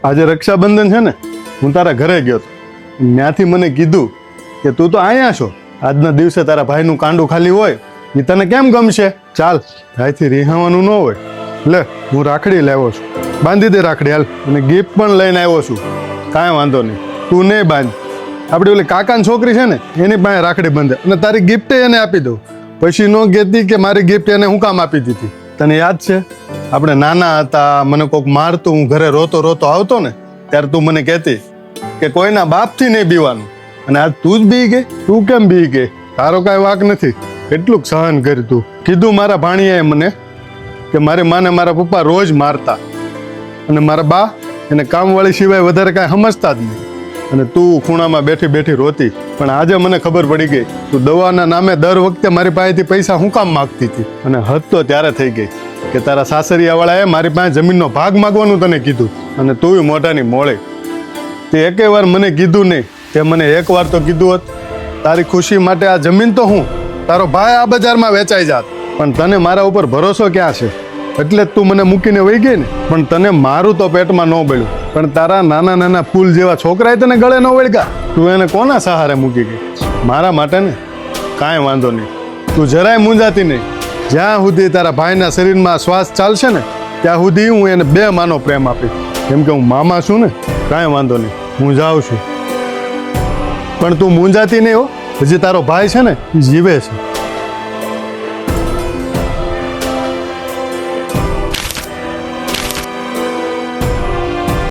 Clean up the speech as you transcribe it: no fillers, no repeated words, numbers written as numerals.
આજે રક્ષાબંધન છે ને, હું તારા ઘરે ગયો હતો. ત્યાંથી મને કીધું કે તું તો અહીંયા છો, આજના દિવસે તારા ભાઈનું કાંડું ખાલી હોય એ તને કેમ ગમશે? ચાલ, ભાઈથી રિહાવાનું ન હોય. લે, હું રાખડી લાવ્યો છું, બાંધી દે રાખડી. હાલ, અને ગિફ્ટ પણ લઈને આવ્યો છું. કાંઈ વાંધો નહીં, તું નહીં બાંધ. આપણી ઓલી કાકાની છોકરી છે ને, એની પાસે રાખડી બંધે અને તારી ગિફ્ટ એને આપી દઉં. પછી ન કહેતી કે મારી ગિફ્ટ એને હું કામ આપી દીધી. તને યાદ છે આપણે નાના હતા, મને કોઈક મારતું, હું ઘરે રોતો રોતો આવતો ને, ત્યારે તું મને કહેતી કે કોઈના બાપથી નહીં બીવાનું, અને આજ તું જ બી ગઈ. તું કેમ બી ગઈ? તારો કાંઈ વાંક નથી. કેટલુંક સહન કર્યું તું. કીધું મારા ભાણિયાએ મને કે મારી માને મારા પપ્પા રોજ મારતા, અને મારા બા એને કામવાળી સિવાય વધારે કાંઈ સમજતા જ નહીં. અને તું ખૂણામાં બેઠી બેઠી રોતી. પણ આજે મને ખબર પડી ગઈ, તું દવાના નામે દર વખતે મારી પાસેથી પૈસા હું કામ માગતી હતી. અને હદ તો ત્યારે થઈ ગઈ કે તારા સાસરિયાવાળાએ મારી પાસે જમીનનો ભાગ માગવાનું તને કીધું, અને તું મોઢાની મોળે. તે એકે વાર મને કીધું નહીં. તે મને એકવાર તો કીધું હોત, તારી ખુશી માટે આ જમીન તો હું, તારો ભાઈ આ બજારમાં વેચાઈ જાત. પણ તને મારા ઉપર ભરોસો ક્યાં છે? એટલે જ તું મને મૂકીને વહી ગઈ ને. પણ તને મારું તો પેટમાં ન બળ્યું, પણ તારા નાના નાના ફૂલ જેવા છોકરાએ તને ગળે ન વળગ્યા. તું એને કોના સહારે મૂકી ગઈ? મારા માટે ને. કાંઈ વાંધો નહીં, તું જરાય મૂંઝાતી નહીં. જ્યાં સુધી તારા ભાઈના શરીરમાં શ્વાસ ચાલશે ને, ત્યાં સુધી હું એને 2 માનો પ્રેમ આપીશ. કેમ કે હું મામા છું ને. કાંઈ વાંધો નહીં, હું જાઉં છું. પણ તું મૂંઝાતી નહીં હો, હજી તારો ભાઈ છે ને, એ જીવે છે.